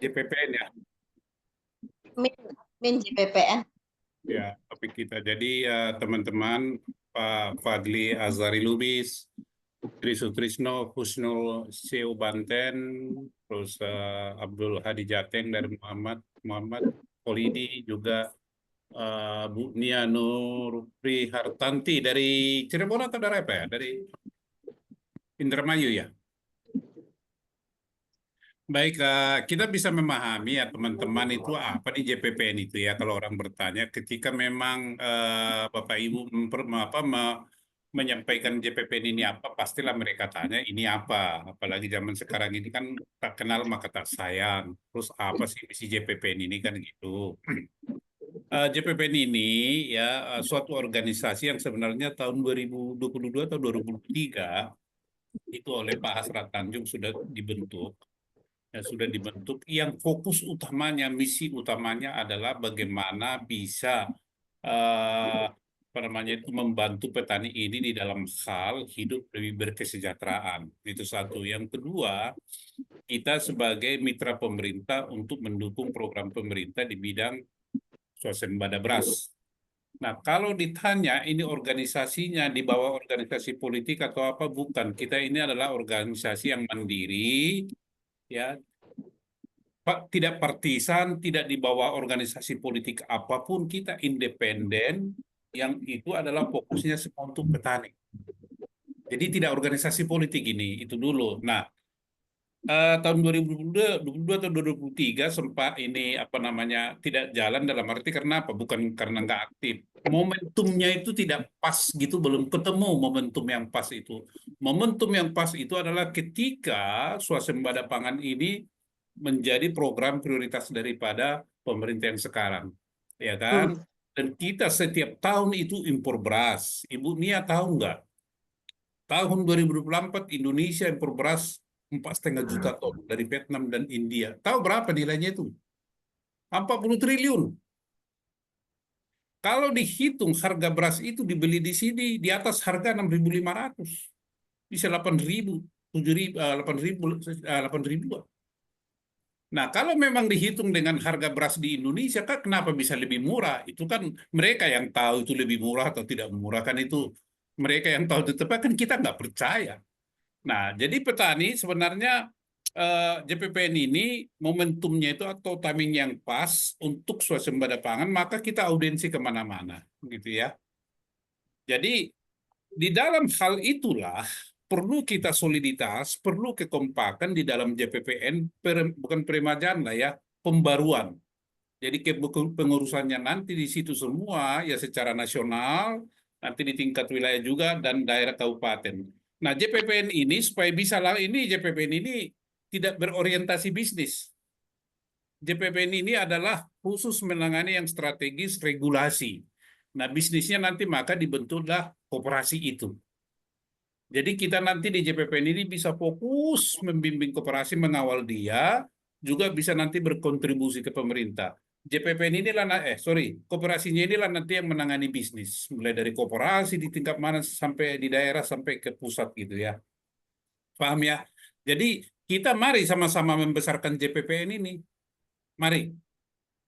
JPPN ya. Min, Min JPPN. Ya, topik kita. Jadi teman-teman, Pak Fadli Azhari Lubis, Tri Sutrisno, Husnul Seo Banten, terus Abdul Hadi Jateng dari Muhammad Polidi, juga Bu Nia Nurpri Hartanti dari Cirebon atau dari apa ya? Dari Indramayu ya. Baik, kita bisa memahami ya teman-teman itu apa di JPPN itu ya kalau orang bertanya ketika memang Bapak Ibu menyampaikan JPPN ini apa pastilah mereka tanya ini apa, apalagi zaman sekarang ini kan tak kenal maka tak sayang, terus apa sih misi JPPN ini kan gitu. JPPN ini ya suatu organisasi yang sebenarnya tahun 2022 atau 2023 itu oleh Pak Hasrat Tanjung sudah dibentuk yang fokus utamanya, misi utamanya adalah bagaimana bisa apa namanya itu membantu petani ini di dalam hal hidup lebih berkesejahteraan. Itu satu. Yang kedua, kita sebagai mitra pemerintah untuk mendukung program pemerintah di bidang swasembada beras. Nah, kalau ditanya ini organisasinya di bawah organisasi politik atau apa, bukan. Kita ini adalah organisasi yang mandiri, ya, Pak, tidak partisan, tidak di bawah organisasi politik apapun, kita independen, yang itu adalah fokusnya semua untuk petani. Jadi tidak organisasi politik ini, itu dulu. Nah, tahun 2022 atau 2023 sempat ini apa namanya tidak jalan dalam arti karena apa? Bukan karena nggak aktif. Momentumnya itu tidak pas gitu, belum ketemu momentum yang pas itu. Momentum yang pas itu adalah ketika swasembada pangan ini menjadi program prioritas daripada pemerintah yang sekarang, ya kan? Hmm. Dan kita setiap tahun itu impor beras. Ibu Nia tahu nggak? Tahun 2024 Indonesia impor beras 4,5 juta ton dari Vietnam dan India. Tahu berapa nilainya itu? 40 triliun. Kalau dihitung harga beras itu dibeli di sini di atas harga 6.500, bisa 8.000, 7.000, 8.000, 8.000. Nah, kalau memang dihitung dengan harga beras di Indonesia, kan kenapa bisa lebih murah? Itu kan mereka yang tahu itu lebih murah atau tidak murah, kan itu mereka yang tahu itu tepat, kan kita nggak percaya. Nah, jadi petani sebenarnya JPPN ini momentumnya itu atau timing yang pas untuk swasembada pangan, maka kita audiensi kemana-mana, gitu ya. Jadi di dalam hal itulah perlu kita soliditas, perlu kekompakan di dalam JPPN, bukan peremajaan lah ya, pembaruan. Jadi pengurusannya nanti di situ semua ya secara nasional, nanti di tingkat wilayah juga dan daerah kabupaten. Nah, JPPN ini supaya bisa lah ini JPPN ini tidak berorientasi bisnis. JPPN ini adalah khusus menangani yang strategis regulasi. Nah, bisnisnya nanti maka dibentuklah koperasi itu. Jadi kita nanti di JPPN ini bisa fokus membimbing koperasi, mengawal dia, juga bisa nanti berkontribusi ke pemerintah. JPPN inilah, koperasinya inilah nanti yang menangani bisnis, mulai dari koperasi di tingkat mana sampai di daerah sampai ke pusat gitu ya. Paham ya? Jadi kita mari sama-sama membesarkan JPPN ini. Mari.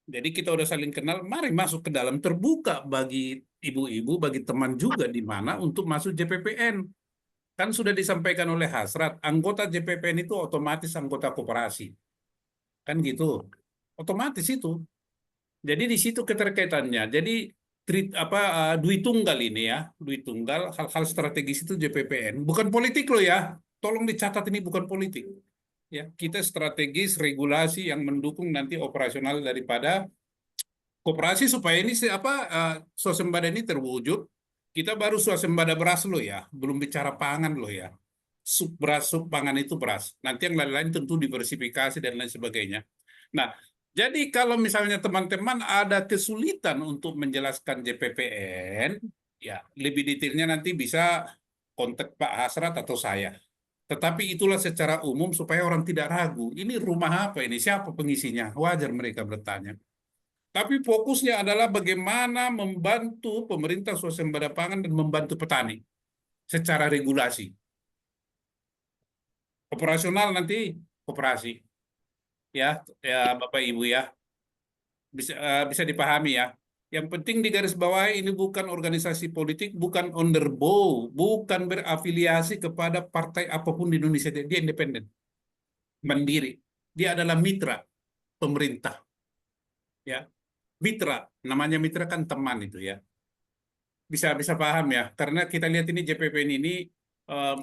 Jadi kita udah saling kenal, mari masuk ke dalam, terbuka bagi ibu-ibu, bagi teman juga di mana untuk masuk JPPN. Kan sudah disampaikan oleh Hasrat, anggota JPPN itu otomatis anggota koperasi. Kan gitu. Otomatis itu. Jadi di situ keterkaitannya. Jadi duit tunggal ini ya, duit tunggal hal-hal strategis itu JPPN. Bukan politik loh ya. Tolong dicatat ini bukan politik. Ya, kita strategis regulasi yang mendukung nanti operasional daripada koperasi supaya ini swasembada ini terwujud. Kita baru swasembada beras loh ya, belum bicara pangan loh ya. Sub beras, sub pangan itu beras. Nanti yang lain-lain tentu diversifikasi dan lain sebagainya. Nah, jadi kalau misalnya teman-teman ada kesulitan untuk menjelaskan JPPN, ya lebih detailnya nanti bisa kontak Pak Hasrat atau saya. Tetapi itulah secara umum supaya orang tidak ragu. Ini rumah apa ini? Siapa pengisinya? Wajar mereka bertanya. Tapi fokusnya adalah bagaimana membantu pemerintah swasembada pangan dan membantu petani secara regulasi. Operasional nanti koperasi. ya Bapak Ibu ya, bisa dipahami ya. Yang penting digarisbawahi ini bukan organisasi politik, bukan underbow, bukan berafiliasi kepada partai apapun di Indonesia. Dia independen, mandiri. Dia adalah mitra pemerintah, ya. Mitra, namanya mitra kan teman itu ya. Bisa bisa paham ya, karena kita lihat ini JPPN ini em,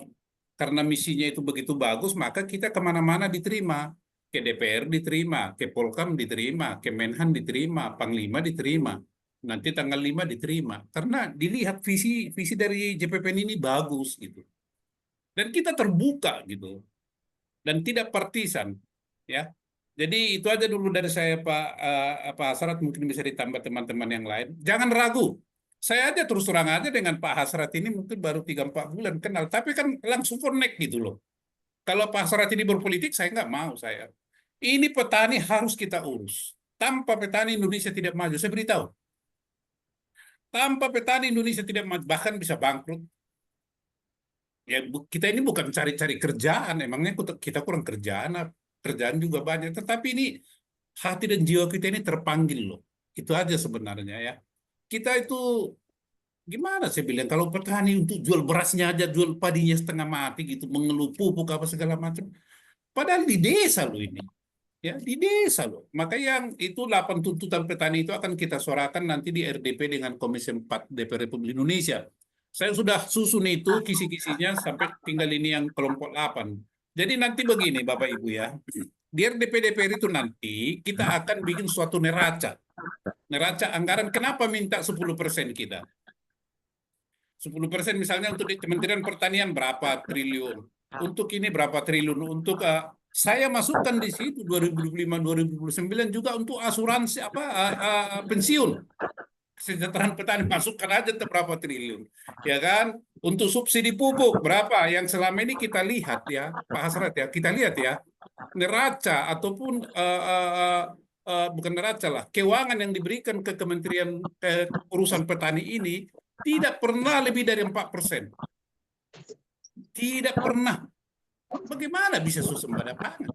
karena misinya itu begitu bagus, maka kita kemana-mana diterima. Ke DPR diterima, ke Polkam diterima, ke Menhan diterima, Panglima diterima. Nanti tanggal 5 diterima. Karena dilihat visi visi dari JPPN ini bagus gitu. Dan kita terbuka gitu. Dan tidak partisan. Ya. Jadi itu aja dulu dari saya Pak Hasrat, mungkin bisa ditambah teman-teman yang lain. Jangan ragu. Saya aja terus terang aja dengan Pak Hasrat ini mungkin baru 3-4 bulan kenal, tapi kan langsung connect gitu loh. Kalau Pak Hasrat ini berpolitik, saya nggak mau saya. Ini petani harus kita urus. Tanpa petani Indonesia tidak maju. Saya beritahu. Tanpa petani Indonesia tidak maju, bahkan bisa bangkrut. Ya, kita ini bukan cari-cari kerjaan, emangnya kita kurang kerjaan, kerjaan juga banyak. Tetapi ini hati dan jiwa kita ini terpanggil loh. Itu aja sebenarnya ya. Kita itu gimana saya bilang, kalau petani untuk jual berasnya aja, jual padinya setengah mati gitu, mengeluh pupuk apa segala macam. Padahal di desa loh ini. Ya, di desa loh. Maka yang itu 8 tuntutan petani itu akan kita suarakan nanti di RDP dengan Komisi 4 DPR Republik Indonesia. Saya sudah susun itu kisi-kisinya sampai tinggal ini yang kelompok 8. Jadi nanti begini Bapak Ibu ya. Di RDP DPR itu nanti kita akan bikin suatu neraca. Neraca anggaran, kenapa minta 10% kita? 10% misalnya untuk di Kementerian Pertanian berapa triliun. Untuk ini berapa triliun. Untuk saya masukkan di situ 2025-2029 juga untuk asuransi pensiun. Kesejahteraan petani masukkan aja berapa triliun. Ya kan? Untuk subsidi pupuk berapa yang selama ini kita lihat ya, Pak Hasrat ya, kita lihat ya. Neraca ataupun bukan neraca lah, keuangan yang diberikan ke Kementerian Urusan Petani ini tidak pernah lebih dari 4%. Tidak pernah. Bagaimana bisa suasembada pangan?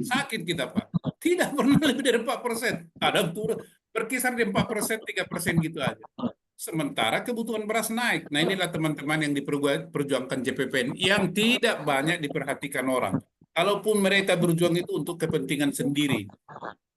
Sakit kita, Pak. Tidak pernah lebih dari 4%. Ada turun berkisar di 4%, 3% gitu aja. Sementara kebutuhan beras naik. Nah inilah teman-teman yang diperjuangkan JPPN yang tidak banyak diperhatikan orang. Kalaupun mereka berjuang itu untuk kepentingan sendiri,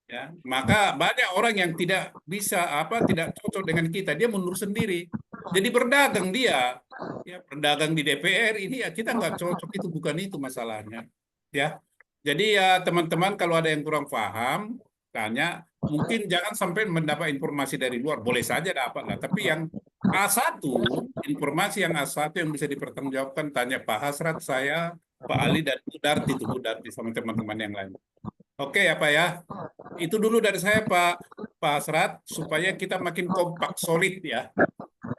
ya maka banyak orang yang tidak bisa tidak cocok dengan kita, dia mundur sendiri, jadi berdagang dia, ya berdagang di DPR ini ya kita nggak cocok, itu bukan itu masalahnya ya. Jadi ya teman-teman kalau ada yang kurang paham tanya, mungkin jangan sampai mendapat informasi dari luar, boleh saja dapat lah, tapi yang A1, informasi yang A1 yang bisa dipertanggungjawabkan tanya Pak Hasrat, saya, Pak Ali, dan Bu Darti, itu Bu Darti sama teman-teman yang lain. Oke ya Pak ya. Itu dulu dari saya Pak Asrat, supaya kita makin kompak, solid ya.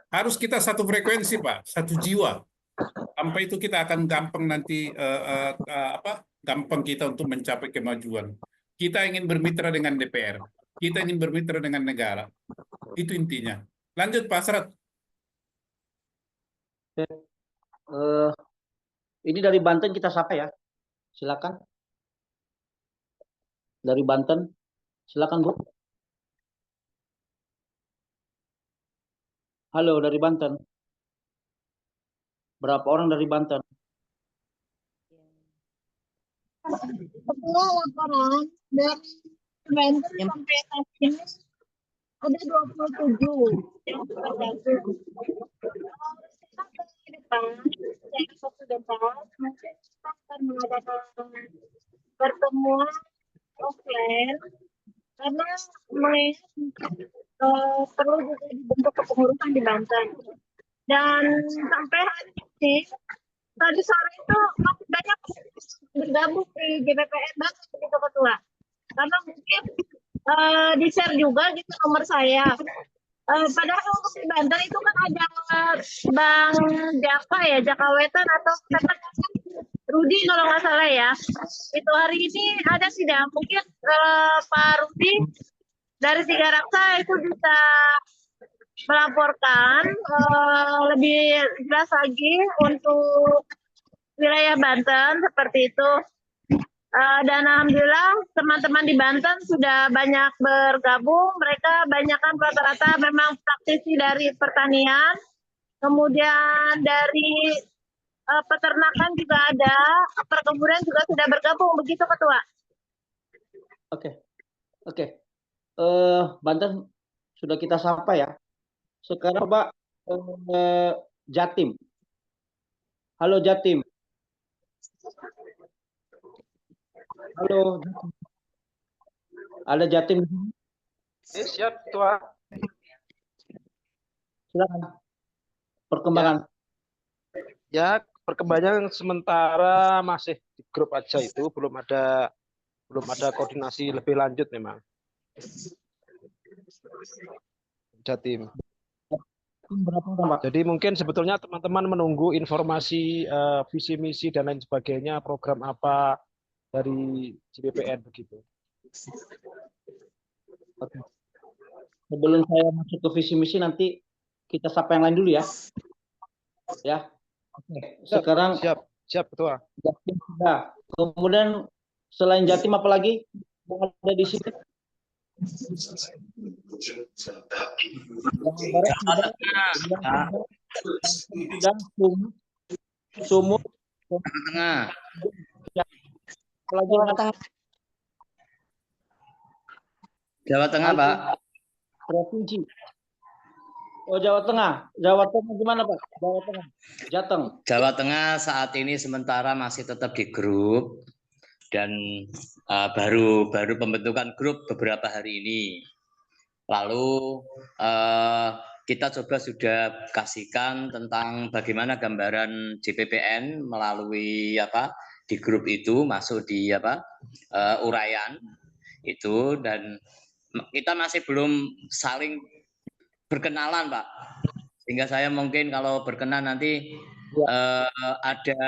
Harus kita satu frekuensi Pak, satu jiwa. Sampai itu kita akan gampang nanti gampang kita untuk mencapai kemajuan. Kita ingin bermitra dengan DPR, kita ingin bermitra dengan negara. Itu intinya. Lanjut Pak Asrat. Ini dari Banten kita sapa ya. Silakan. Dari Banten. Silakan Bu. Halo dari Banten. Berapa orang dari Banten? Semua laporan dari Banten sampai saat ini ada 27 yang terjatuh. Ke depan, saya satu depan, mungkin kita akan mengadakan pertemuan offline karena perlu juga dibentuk kepengurusan di Banten. Dan sampai hari ini, tadi sore itu masih banyak bergabung di JPPN Banten begitu Ketua. Karena mungkin di-share juga gitu nomor saya. Padahal untuk di Banten itu kan ada Bang Jaka ya, Jaka Wetan atau Rudi kalau nggak salah ya. Itu hari ini ada sidang. Mungkin Pak Rudi dari Tiga Raksa itu bisa melaporkan lebih jelas lagi untuk wilayah Banten seperti itu. Dan alhamdulillah teman-teman di Banten sudah banyak bergabung. Mereka banyak kan rata-rata memang praktisi dari pertanian, kemudian dari peternakan juga ada, perkebunan juga sudah bergabung. Begitu Ketua. Oke. Oke. Banten sudah kita sapa ya. Sekarang Pak Jatim. Halo Jatim. Halo. Ada Jatim. Siap, Ketua. Silakan. Perkembangan. Ya, perkembangan sementara masih di grup aja itu, belum ada koordinasi lebih lanjut memang. Jatim. Berapa orang, Pak? Jadi mungkin sebetulnya teman-teman menunggu informasi visi misi dan lain sebagainya, program apa dari JPPN begitu. Oke. Sebelum saya masuk ke visi misi nanti kita sapa yang lain dulu ya. Ya. Oke. Sekarang Siap Ketua. Jatim sudah. Kemudian selain Jatim apa lagi yang ada di sini? Dan Sumut. Tengah. Jawa Tengah, Pak. Provinsi. Oh, Jawa Tengah. Jawa Tengah gimana, Pak? Jawa Tengah. Jateng. Jawa Tengah saat ini sementara masih tetap di grup dan baru pembentukan grup beberapa hari ini. Lalu kita coba sudah kasihkan tentang bagaimana gambaran JPPN melalui di grup itu masuk di uraian itu, dan kita masih belum saling berkenalan, Pak. Sehingga saya mungkin kalau berkenan nanti ada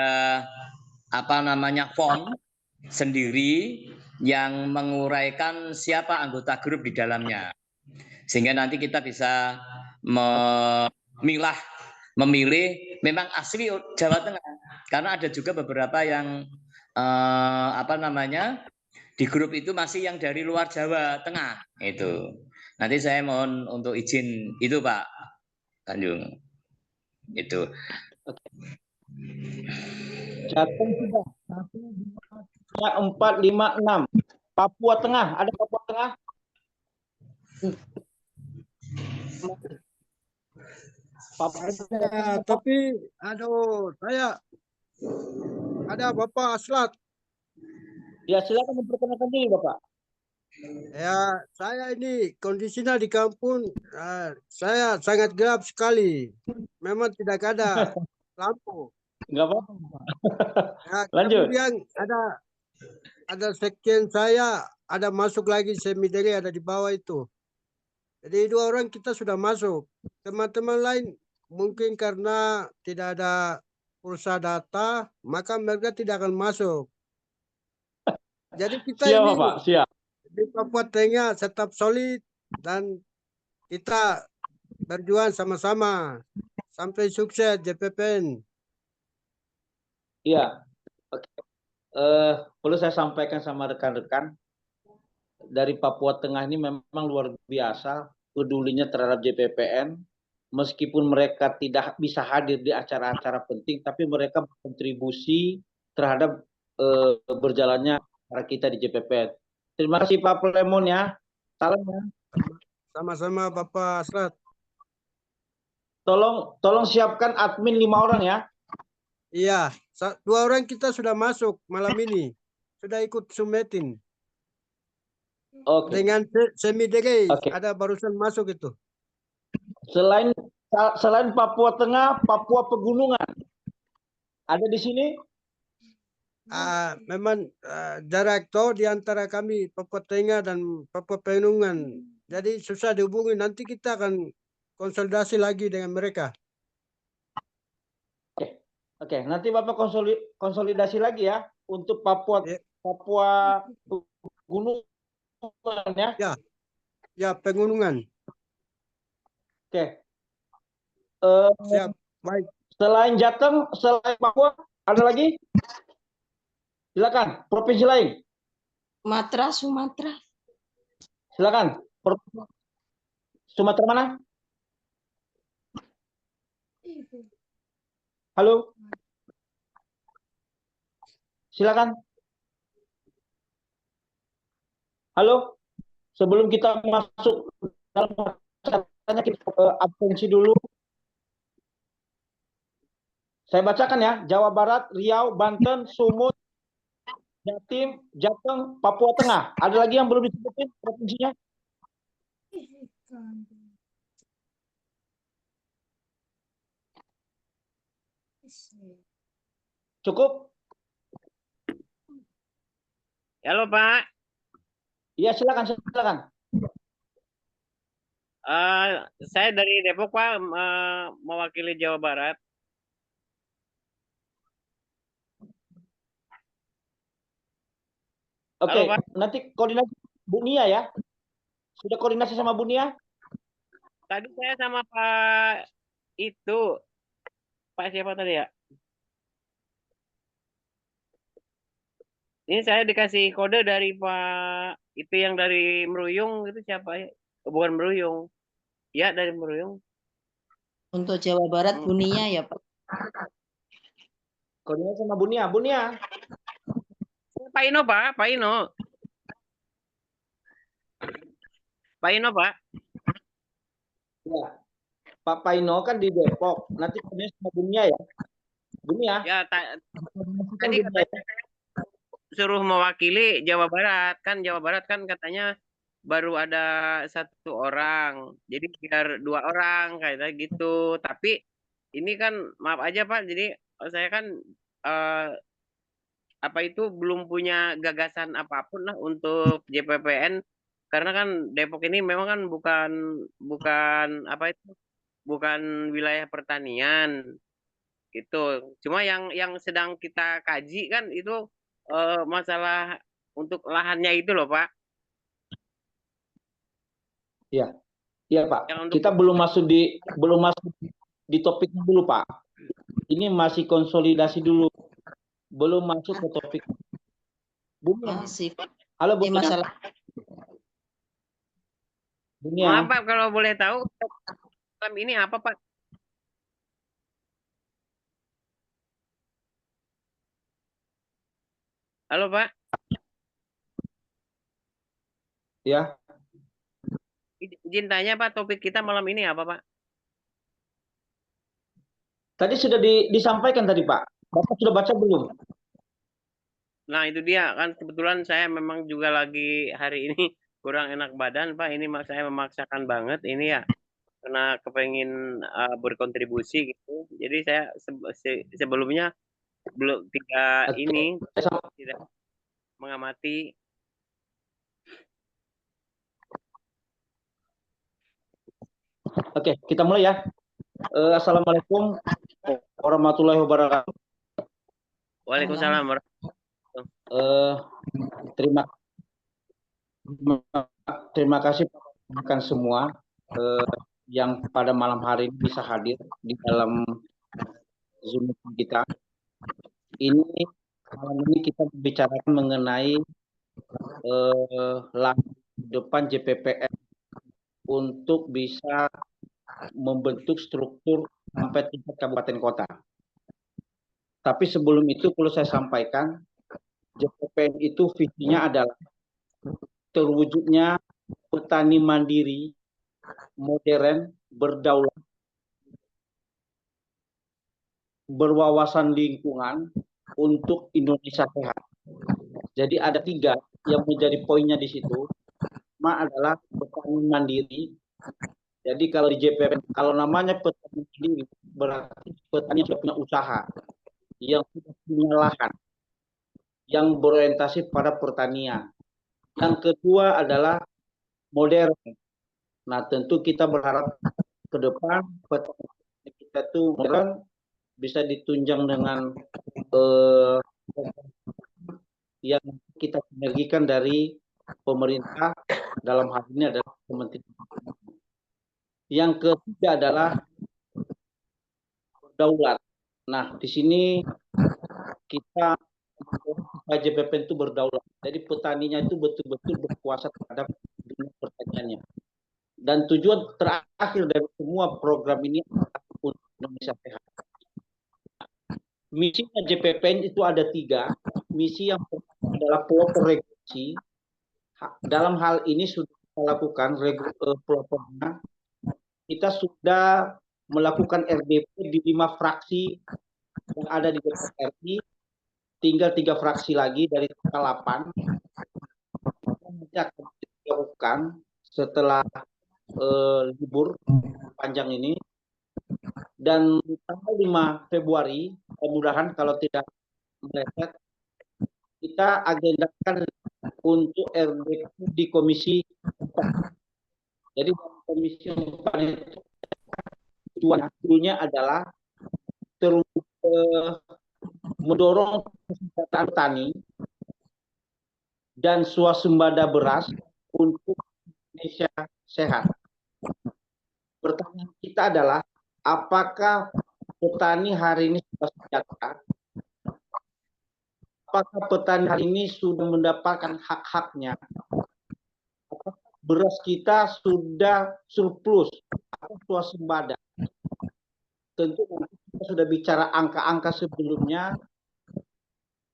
form sendiri yang menguraikan siapa anggota grup di dalamnya. Sehingga nanti kita bisa memilih memang asli Jawa Tengah. Karena ada juga beberapa yang di grup itu masih yang dari luar Jawa Tengah itu. Nanti saya mohon untuk izin itu, Pak Tanjung. Itu. Jateng sudah. 1, 2, 3, 4, 5, 6. Papua Tengah. Ada Papua Tengah? Ya, tapi saya ada Bapak Aslat. Ya, silakan memperkenalkan diri, Bapak. Ya, saya ini kondisinya di kampung, saya sangat gelap sekali. Memang tidak ada lampu. Enggak apa-apa, Pak. Ya, Lanjut. kemudian ada sekian saya, ada masuk lagi semideri ada di bawah itu. Jadi 2 orang kita sudah masuk. Teman-teman lain mungkin karena tidak ada pulsa data, maka mereka tidak akan masuk. Jadi kita Siap, ini Pak. Siap. di Papua Tengah tetap solid dan kita berjuang sama-sama sampai sukses JPPN. Iya. Oke. Perlu saya sampaikan sama rekan-rekan dari Papua Tengah ini memang luar biasa pedulinya terhadap JPPN. Meskipun mereka tidak bisa hadir di acara-acara penting, tapi mereka berkontribusi terhadap berjalannya acara kita di JPPN. Terima kasih Pak Plemon ya. Salam ya. Sama-sama Bapak Asrat. Tolong siapkan admin 5 orang ya. Iya, 2 orang kita sudah masuk malam ini. Sudah ikut sumetin. Oke. Dengan semidere Oke. ada barusan masuk itu. Selain Papua Tengah, Papua Pegunungan. Ada di sini? Memang jarak di antara kami Papua Tengah dan Papua Pegunungan. Jadi susah dihubungi. Nanti kita akan konsolidasi lagi dengan mereka. Oke, nanti Bapak konsolidasi lagi ya untuk Papua Pegunungan ya. Ya, Pegunungan. Oke. Siap. Baik. Selain Jateng, selain Papua, ada lagi? Silakan, provinsi lain. Sumatera. Silakan. Sumatera mana? Halo. Silakan. Halo. Sebelum kita masuk dalam pertanyaannya, kita absensi dulu. Saya bacakan ya. Jawa Barat, Riau, Banten, Sumut, Jatim, Jateng, Papua Tengah. Ada lagi yang belum disebutin provinsinya? Cukup? Halo Pak, Iya, silakan. saya dari Depok Pak, mewakili Jawa Barat. Oke, Halo, Pak. nanti koordinasi Bu Nia ya. Sudah koordinasi sama Bu Nia? Tadi saya sama Pak itu, Pak siapa tadi ya? Ini saya dikasih kode dari Pak itu yang dari Meruyung, itu siapa ya? Bukan Meruyung. Ya, dari Meruyung. Untuk Jawa Barat Bunia ya Pak. Koordinasi sama Bu Nia. Bu Nia. Pak Ino, Pak. Pak Ino, Pak. Ya. Pak Paino kan di Depok. Nanti koordinasi sama Bu Nia ya. Bu Nia. Ya, tadi Bu Nia. katanya suruh mewakili Jawa Barat. Kan Jawa Barat kan katanya baru ada 1 orang. Jadi biar 2 orang kayak gitu. Tapi ini kan maaf aja Pak. Jadi saya kan apa itu belum punya gagasan apapun lah untuk JPPN, karena kan Depok ini memang kan bukan apa itu, bukan wilayah pertanian gitu. Cuma yang sedang kita kaji kan itu masalah untuk lahannya itu loh Pak. Iya. Iya Pak. Yang untuk Kita belum masuk di topiknya dulu Pak. Ini masih konsolidasi dulu. Belum masuk ke topik. Bu Nia. Masih Halo Bu ini Nia. masalah Bu Nia. maaf Pak kalau boleh tahu malam ini apa Pak? Halo Pak. Ya. Izin tanya Pak, topik kita malam ini apa Pak? Tadi sudah disampaikan tadi Pak. Bapak sudah baca belum? Nah itu dia kan, kebetulan saya memang juga lagi hari ini kurang enak badan Pak. Ini saya memaksakan banget ini ya, karena kepengen berkontribusi gitu. Jadi saya sebelumnya belum tidak ini tidak mengamati. Oke, kita mulai ya. Assalamualaikum warahmatullahi wabarakatuh. Waalaikumsalam. Terima kasih rekan semua yang pada malam hari ini bisa hadir di dalam Zoom kita. Malam ini kita membicarakan mengenai langkah depan JPPN untuk bisa membentuk struktur sampai tingkat kabupaten kota. Tapi sebelum itu perlu saya sampaikan, JPPN itu visinya adalah terwujudnya petani mandiri, modern, berdaulat, berwawasan lingkungan untuk Indonesia sehat. Jadi ada 3 yang menjadi poinnya di situ. Pertama adalah petani mandiri. Jadi kalau di JPPN, kalau namanya petani mandiri, berarti petani yang sudah punya usaha, yang sudah punya lahan, yang berorientasi pada pertanian. Yang kedua adalah modern. Nah, tentu kita berharap ke depan petani kita itu modern, bisa ditunjang dengan yang kita sinergikan dari pemerintah, dalam hal ini adalah Kementerian. Yang ketiga adalah berdaulat. Nah, di sini kita supaya JPPN itu berdaulat. Jadi petaninya itu betul-betul berkuasa terhadap dunia pertaniannya. Dan tujuan terakhir dari semua program ini adalah untuk Indonesia sehat. Misinya JPPN itu ada 3. Misi yang pertama adalah pelopor regulasi. Dalam hal ini sudah kita lakukan pelopornya. Kita sudah melakukan RDP di 5 fraksi yang ada di DPR RI. Tinggal 3 fraksi lagi dari total 8. Nanti akan dilakukan setelah libur panjang ini. Dan tanggal 5 Februari, mudah-mudahan kalau tidak meleset, kita agendakan untuk RDP di Komisi 4. Jadi Komisi 4 itu tujuannya adalah mendorong kesejahteraan petani dan swasembada beras untuk Indonesia sehat. Pertanyaan kita adalah, apakah petani hari ini sudah sejahtera? Apakah petani hari ini sudah mendapatkan hak-haknya? Apakah beras kita sudah surplus atau swasembada? Tentu kita sudah bicara angka-angka sebelumnya.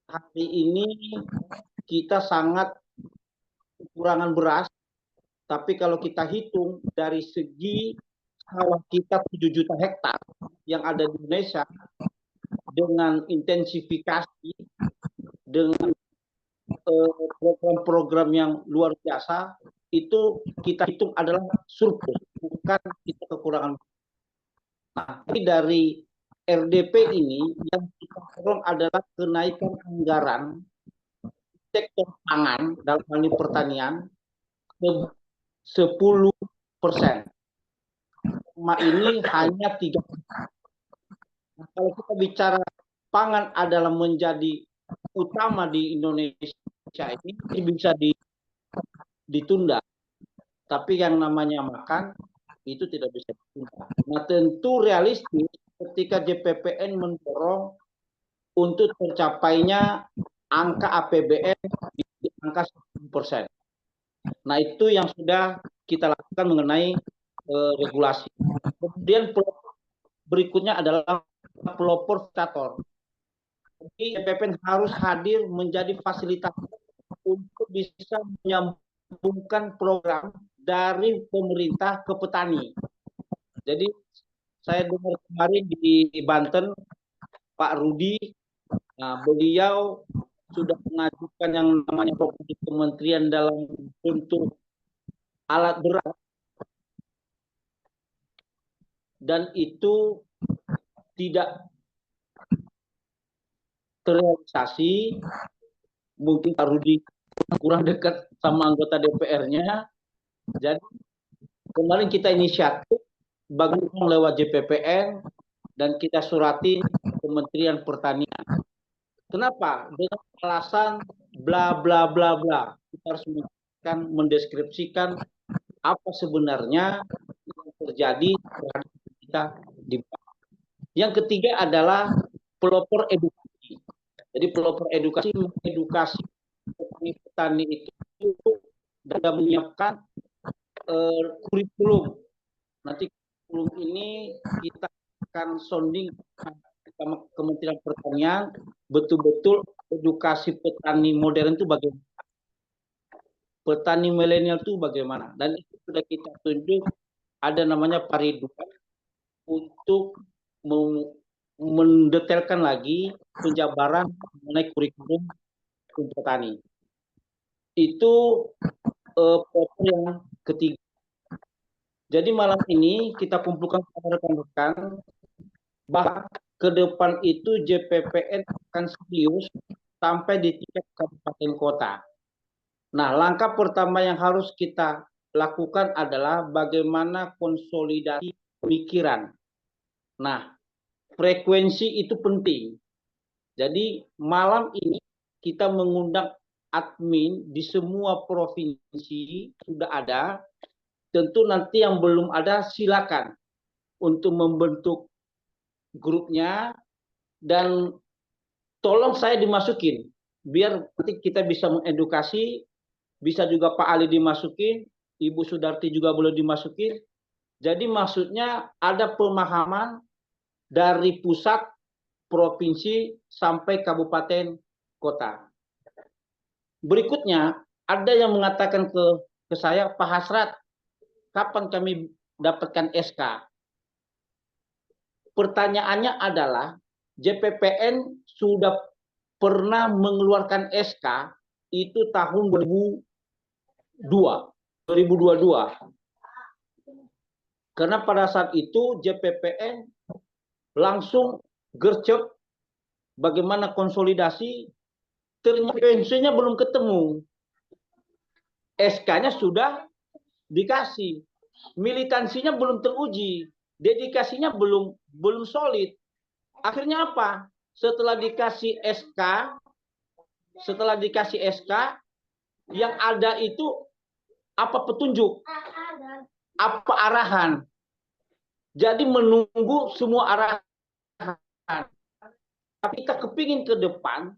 Hari ini kita sangat kekurangan beras, tapi kalau kita hitung dari segi sawah kita 7 juta hektar yang ada di Indonesia, dengan intensifikasi, dengan program-program yang luar biasa, itu kita hitung adalah surplus, bukan kita kekurangan. Nah, dari RDP ini yang kita dorong adalah kenaikan anggaran sektor pangan dalam hal ini pertanian 10%. Ini hanya 3%. Nah, kalau kita bicara pangan adalah menjadi utama di Indonesia ini bisa ditunda. Tapi yang namanya makan itu tidak bisa ditunda. Nah, tentu realistis ketika JPPN mendorong untuk tercapainya angka APBN di angka 10%. Nah, itu yang sudah kita lakukan mengenai regulasi. Kemudian berikutnya adalah pelopor fasilitator. Jadi JPPN harus hadir menjadi fasilitator untuk bisa menyambungkan program dari pemerintah ke petani. Jadi saya dengar kemarin di Banten, Pak Rudi, beliau sudah mengajukan yang namanya proposisi kementerian dalam bentuk alat berat, dan itu tidak terrealisasi. Mungkin Pak Rudi kurang dekat sama anggota DPR-nya. Jadi kemarin kita inisiatif bagaimana lewat JPPN dan kita surati Kementerian Pertanian. Kenapa? Dengan alasan bla bla bla bla. Kita harus mendeskripsikan apa sebenarnya yang terjadi terhadap kita di bawah. Yang ketiga adalah pelopor edukasi. Jadi pelopor edukasi mengedukasi petani itu dan menyiapkan kurikulum. Nanti kurikulum ini kita akan sounding sama Kementerian Pertanian, betul-betul edukasi petani modern itu bagaimana, petani milenial itu bagaimana, dan itu sudah kita tunjuk ada namanya Pariduan untuk mendetailkan lagi penjabaran mengenai kurikulum petani. Itu poin yang ketiga. Jadi malam ini kita kumpulkan kepada rekan-rekan bahwa ke depan itu JPPN akan serius sampai di tingkat kabupaten kota. Nah, langkah pertama yang harus kita lakukan adalah bagaimana konsolidasi pemikiran. Nah, frekuensi itu penting. Jadi malam ini kita mengundang admin di semua provinsi sudah ada. Tentu nanti yang belum ada silakan untuk membentuk grupnya dan tolong saya dimasukin. biar nanti kita bisa mengedukasi, bisa juga Pak Ali dimasukin, Ibu Sudarti juga boleh dimasukin. Jadi maksudnya ada pemahaman dari pusat, provinsi, sampai kabupaten, kota. Berikutnya, ada yang mengatakan ke saya, Pak Hasrat, kapan kami dapatkan SK? Pertanyaannya adalah, JPPN sudah pernah mengeluarkan SK itu tahun 2022. Karena pada saat itu JPPN langsung gercep bagaimana konsolidasi, ternyata belum ketemu. SK-nya sudah dikasih, militansinya belum teruji, dedikasinya belum solid. Akhirnya apa? Setelah dikasih SK, yang ada itu apa petunjuk, apa arahan. Jadi menunggu semua arahan. Tapi kita kepingin ke depan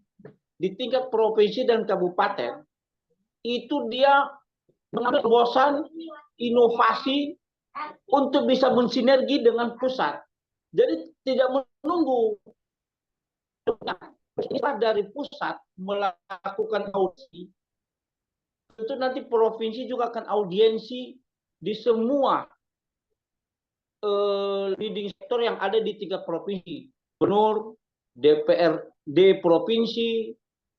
di tingkat provinsi dan kabupaten itu dia mengambil terobosan, inovasi untuk bisa bersinergi dengan pusat. Jadi tidak menunggu dari pusat melakukan audisi, itu nanti provinsi juga akan audiensi di semua leading sektor yang ada di tingkat provinsi, gubernur, DPRD provinsi,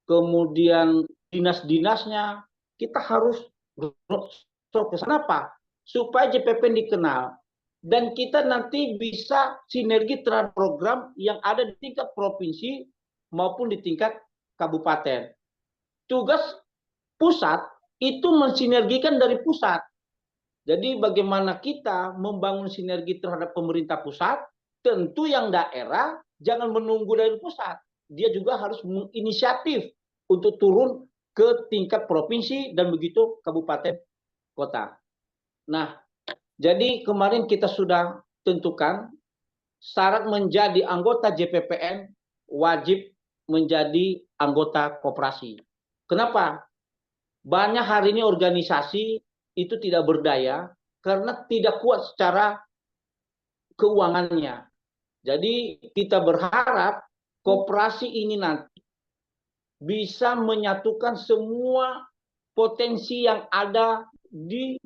kemudian dinas-dinasnya. Kita harus ke sana, Pak, supaya JPPN dikenal dan kita nanti bisa sinergi terhadap program yang ada di tingkat provinsi maupun di tingkat kabupaten. Tugas pusat itu mensinergikan dari pusat. Jadi bagaimana kita membangun sinergi terhadap pemerintah pusat, tentu yang daerah jangan menunggu dari pusat. Dia juga harus menginisiatif untuk turun ke tingkat provinsi dan begitu kabupaten kota. Nah, jadi kemarin kita sudah tentukan syarat menjadi anggota JPPN wajib menjadi anggota koperasi. Kenapa? Banyak hari ini organisasi itu tidak berdaya karena tidak kuat secara keuangannya. Jadi kita berharap koperasi ini nanti bisa menyatukan semua potensi yang ada di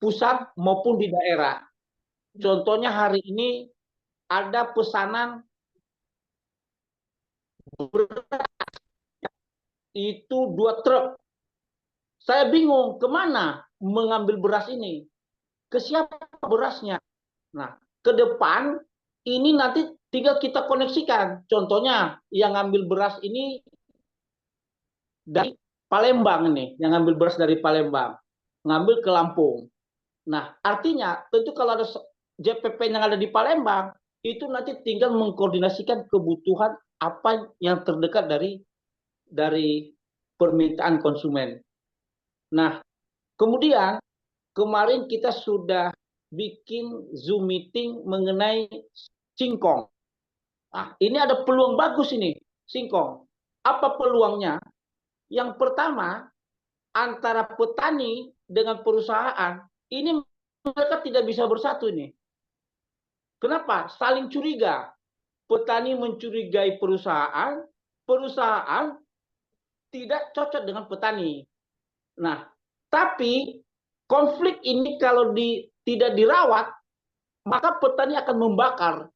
pusat maupun di daerah. Contohnya hari ini ada pesanan itu 2 truk. Saya bingung kemana mengambil beras ini, ke siapa berasnya. Nah, ke depan ini nanti tinggal kita koneksikan. Contohnya yang ngambil beras ini dari Palembang nih, yang ngambil beras dari Palembang, ngambil ke Lampung. Nah, artinya tentu kalau ada JPP yang ada di Palembang, itu nanti tinggal mengkoordinasikan kebutuhan apa yang terdekat dari permintaan konsumen. Nah, kemudian kemarin kita sudah bikin Zoom meeting mengenai singkong. Nah, ini ada peluang bagus ini, singkong. Apa peluangnya? Yang pertama, antara petani dengan perusahaan, ini mereka tidak bisa bersatu nih. Kenapa? Saling curiga. Petani mencurigai perusahaan, perusahaan tidak cocok dengan petani. Nah, tapi konflik ini kalau tidak dirawat, maka petani akan membakar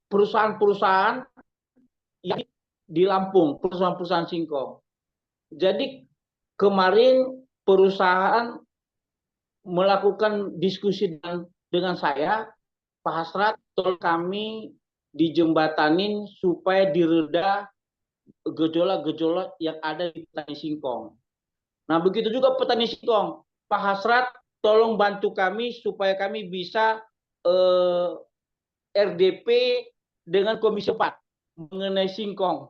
perusahaan-perusahaan yang di Lampung, perusahaan-perusahaan singkong. Jadi kemarin perusahaan melakukan diskusi dengan saya, Pak Hasrat, tolong kami dijembatanin supaya direda gejolak-gejolak yang ada di petani singkong. Nah, begitu juga petani singkong. Pak Hasrat, tolong bantu kami supaya kami bisa RDP dengan Komisi 4 mengenai singkong.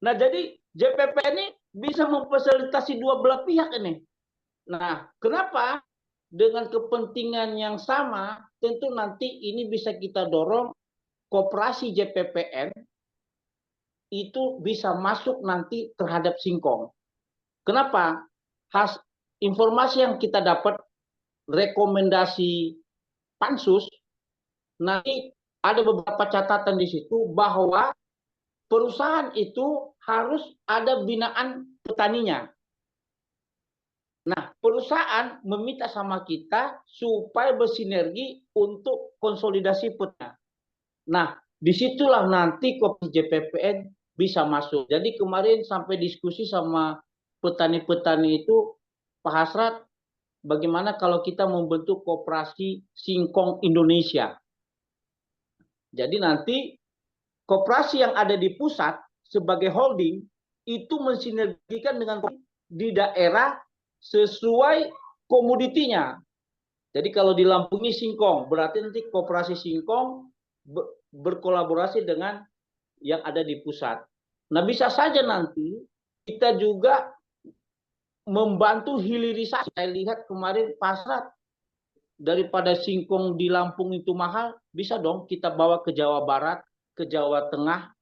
Nah, jadi JPP ini bisa memfasilitasi dua belah pihak ini. Nah, kenapa? Dengan kepentingan yang sama, tentu nanti ini bisa kita dorong koperasi JPPN itu bisa masuk nanti terhadap singkong. Kenapa? Informasi yang kita dapat, rekomendasi pansus, nanti ada beberapa catatan di situ bahwa perusahaan itu harus ada binaan petaninya. Nah, perusahaan meminta sama kita supaya bersinergi untuk konsolidasi petani. Nah, disitulah nanti koperasi JPPN bisa masuk. Jadi kemarin sampai diskusi sama petani-petani itu, Pak Hasrat, bagaimana kalau kita membentuk koperasi singkong Indonesia? Jadi nanti koperasi yang ada di pusat sebagai holding itu mensinergikan dengan di daerah sesuai komoditinya. Jadi kalau di Lampung ini singkong, berarti nanti koperasi singkong berkolaborasi dengan yang ada di pusat. Nah, bisa saja nanti kita juga membantu hilirisasi. Saya lihat kemarin pasar daripada singkong di Lampung itu mahal, bisa dong kita bawa ke Jawa Barat, ke Jawa Tengah,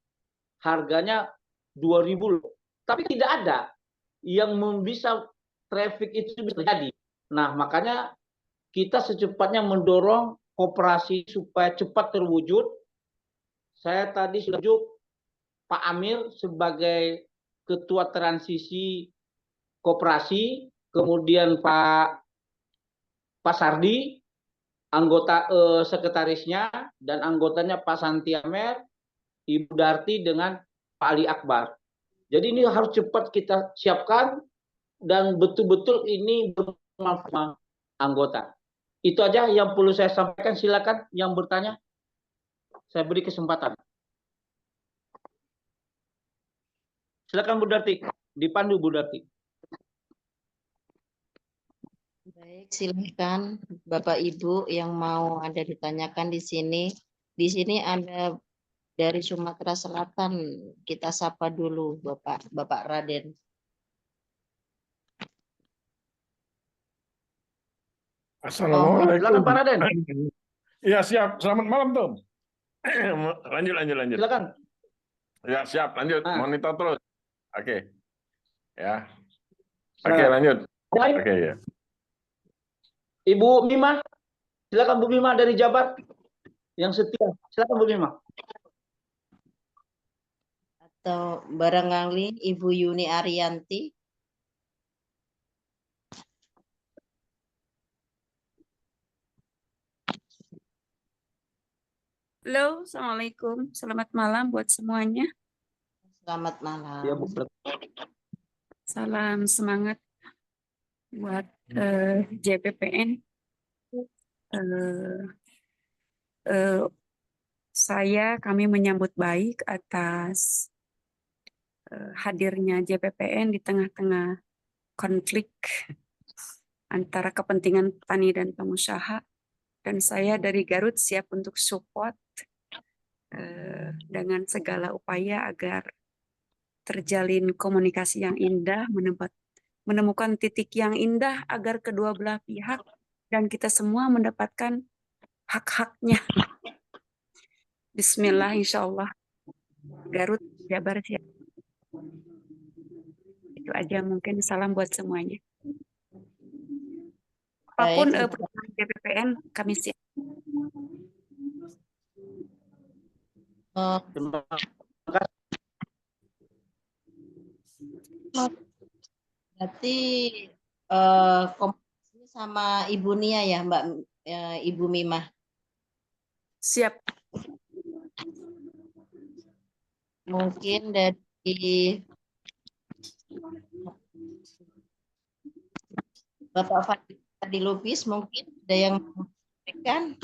harganya 2.000 loh. Tapi tidak ada yang bisa traffic itu bisa terjadi. Nah, makanya kita secepatnya mendorong koperasi supaya cepat terwujud. Saya tadi sudah tunjuk Pak Amir sebagai ketua transisi koperasi, kemudian Pak Sardi, anggota sekretarisnya, dan anggotanya Pak Santi Amer, Ibu Darti, dengan Pak Ali Akbar. Jadi ini harus cepat kita siapkan dan betul-betul ini bermanfaat anggota. Itu aja yang perlu saya sampaikan. Silakan yang bertanya. Saya beri kesempatan. Silakan Bu Darti. Dipandu Bu Darti. Baik, silakan Bapak Ibu yang mau ada ditanyakan di sini. Di sini ada dari Sumatera Selatan. Kita sapa dulu Bapak Raden. Assalamualaikum. Silakan Pak Raden. Ya, siap. Selamat malam, Tom. Lanjut. Silakan. Ya, siap. Lanjut. Monitor terus. Oke. Ya. Silakan. Oke, lanjut. Baik. Oke, ya. Ibu Mima. Silakan Bu Mima dari Jabar. Yang setia. Silakan Bu Mima. Atau barangkali Ibu Yuni Ariyanti. Halo, Assalamualaikum. Selamat malam buat semuanya. Selamat malam. Ya, Bu. Salam semangat buat JPPN. Kami menyambut baik atas hadirnya JPPN di tengah-tengah konflik antara kepentingan petani dan pengusaha. Dan saya dari Garut siap untuk support dengan segala upaya agar terjalin komunikasi yang indah, menemukan titik yang indah agar kedua belah pihak dan kita semua mendapatkan hak-haknya. Bismillah, insya Allah. Garut, Jabar siap. Itu aja mungkin. Salam buat semuanya. Apapun perusahaan JPPN, kami siap. Berarti komunikasi sama Ibu Nia ya, Mbak Ibu Mima. Siap. Mungkin dari Bapak Fadli Lubis mungkin ada yang menyampaikan.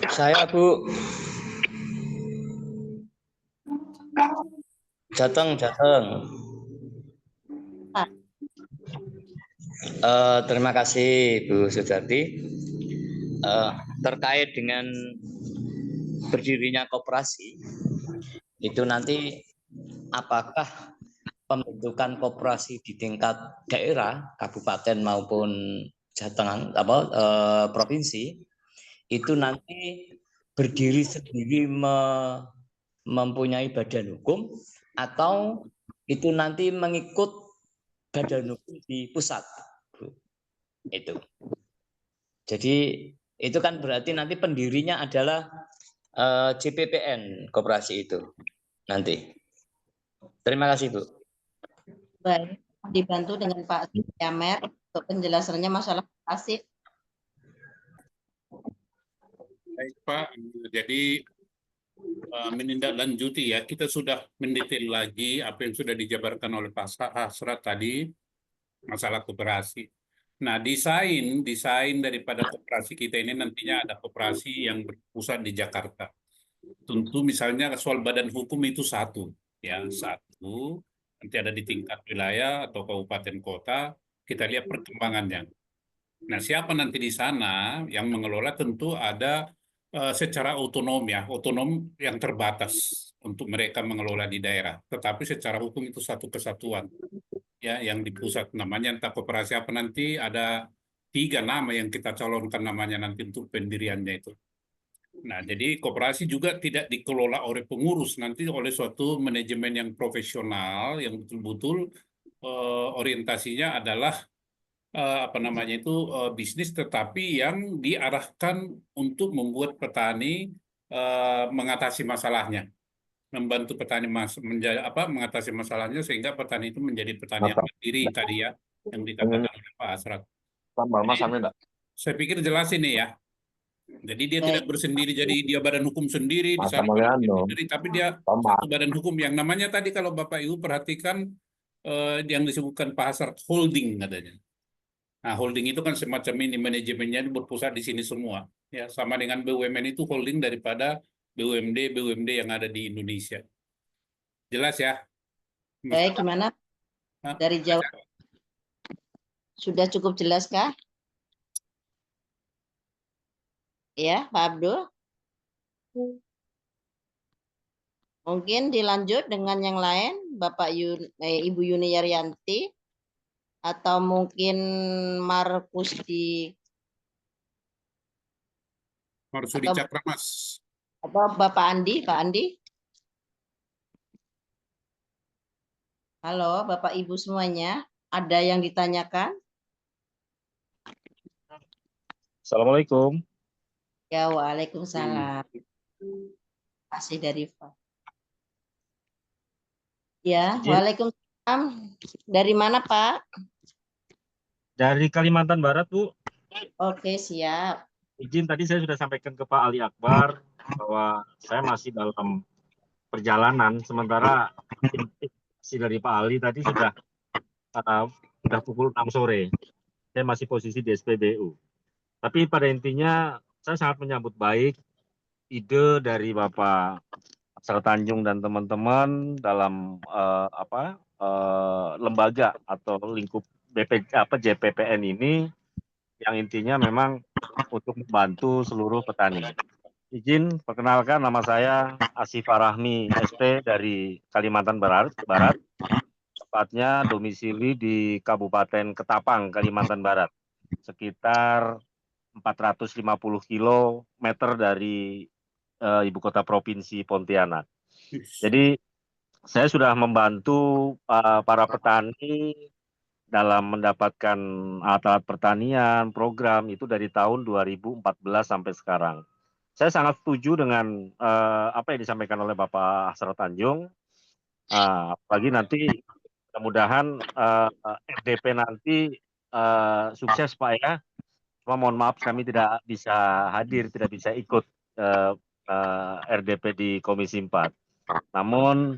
Saya Bu. Jateng. Terima kasih Bu Sudarti. Terkait dengan berdirinya koperasi, itu nanti apakah pembentukan koperasi di tingkat daerah, kabupaten maupun Jateng provinsi itu nanti berdiri sendiri mempunyai badan hukum atau itu nanti mengikut badan hukum di pusat. Itu. Jadi itu kan berarti nanti pendirinya adalah JPPN koperasi itu nanti. Terima kasih Bu. Baik, dibantu dengan Pak Yamer untuk penjelasannya masalah koperasi. Baik Pak, jadi menindaklanjuti ya, kita sudah mendetail lagi apa yang sudah dijabarkan oleh Pak Hasrat tadi, masalah koperasi. Nah, desain daripada koperasi kita ini nantinya ada koperasi yang berpusat di Jakarta. Tentu misalnya soal badan hukum itu satu, ya satu. Nanti ada di tingkat wilayah atau kabupaten kota, kita lihat perkembangannya. Nah, siapa nanti di sana yang mengelola tentu ada secara otonom ya, otonom yang terbatas untuk mereka mengelola di daerah. Tetapi secara hukum itu satu kesatuan ya yang di pusat, namanya entah koperasi apa, nanti ada 3 nama yang kita calonkan namanya nanti untuk pendiriannya itu. Nah, jadi koperasi juga tidak dikelola oleh pengurus, nanti oleh suatu manajemen yang profesional yang betul-betul orientasinya adalah bisnis, tetapi yang diarahkan untuk membuat petani mengatasi masalahnya, membantu petani mengatasi masalahnya sehingga petani itu menjadi petani yang mandiri tadi ya, yang dikatakan oleh Pak Asrat. Jadi, saya pikir jelas ini ya. Jadi dia tidak bersendiri, jadi dia badan hukum sendiri, di sana badan hukum sendiri, tapi dia satu badan hukum yang namanya tadi kalau Bapak Ibu perhatikan yang disebutkan Pak Asrat holding katanya. Nah, holding itu kan semacam ini, manajemennya berpusat di sini semua. Ya, sama dengan BUMN itu holding daripada BUMD yang ada di Indonesia. Jelas ya? Baik, gimana? Dari Jawa. Sudah cukup jelas kah? Ya, Pak Abdul. Mungkin dilanjut dengan yang lain, Ibu Yuni Yaryanti, atau mungkin Marsudi Cakramas. Atau Bapak Andi, Pak Andi. Halo, Bapak Ibu semuanya, ada yang ditanyakan? Assalamualaikum. Ya, waalaikumsalam. Kasih dari Pak. Ya, waalaikumsalam. Dari mana Pak? Dari Kalimantan Barat, Bu. Oke, siap. Izin tadi saya sudah sampaikan ke Pak Ali Akbar bahwa saya masih dalam perjalanan, sementara si dari Pak Ali tadi sudah pukul 6 sore. Saya masih posisi di SPBU. Tapi pada intinya saya sangat menyambut baik ide dari Bapak Asrat Tanjung dan teman-teman dalam lembaga atau lingkup JPPN ini, yang intinya memang untuk membantu seluruh petani. Izin perkenalkan, nama saya Asif Rahmi SP dari Kalimantan Barat, tepatnya domisili di Kabupaten Ketapang, Kalimantan Barat, sekitar 450 kilometer dari ibu kota provinsi Pontianak. Jadi saya sudah membantu para petani dalam mendapatkan alat pertanian, program itu dari tahun 2014 sampai sekarang. Saya sangat setuju dengan apa yang disampaikan oleh Bapak Asrat Tanjung. Apalagi nanti mudah-mudahan RDP nanti sukses Pak ya. Cuma mohon maaf kami tidak bisa hadir, tidak bisa ikut RDP di Komisi 4. Namun